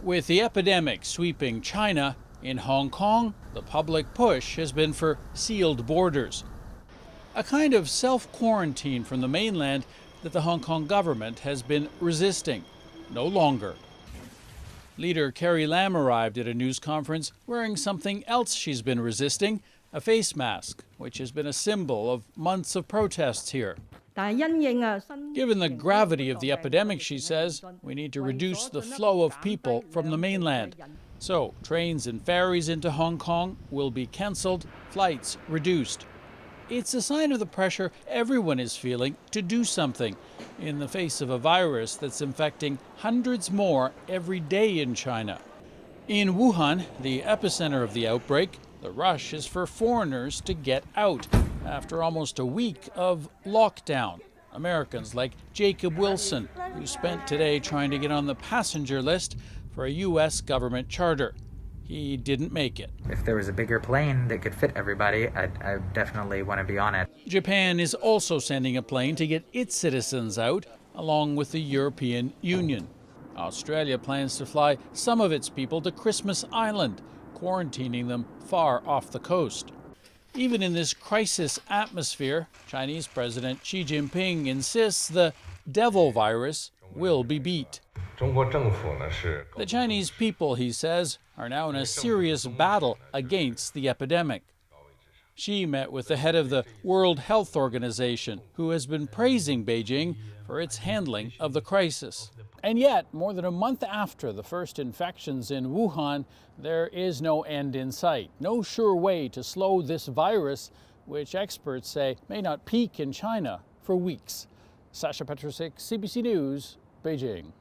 With the epidemic sweeping China, in Hong Kong, the public push has been for sealed borders. A kind of self-quarantine from the mainland that the Hong Kong government has been resisting. No longer. Leader Carrie Lam arrived at a news conference wearing something else she's been resisting, a face mask, which has been a symbol of months of protests here. Given the gravity of the epidemic, she says, we need to reduce the flow of people from the mainland. So, trains and ferries into Hong Kong will be cancelled, flights reduced. It's a sign of the pressure everyone is feeling to do something in the face of a virus that's infecting hundreds more every day in China. In Wuhan, the epicenter of the outbreak, the rush is for foreigners to get out after almost a week of lockdown. Americans like Jacob Wilson, who spent today trying to get on the passenger list for a U.S. government charter. He didn't make it. If there was a bigger plane that could fit everybody, I definitely want to be on it. Japan is also sending a plane to get its citizens out, along with the European Union. Australia plans to fly some of its people to Christmas Island, quarantining them far off the coast. Even in this crisis atmosphere, Chinese President Xi Jinping insists the devil virus will be beat. The Chinese people, he says, are now in a serious battle against the epidemic. Xi met with the head of the World Health Organization, who has been praising Beijing for its handling of the crisis. And yet, more than a month after the first infections in Wuhan, there is no end in sight, no sure way to slow this virus, which experts say may not peak in China for weeks. Sasha Petrusik, CBC News, Beijing.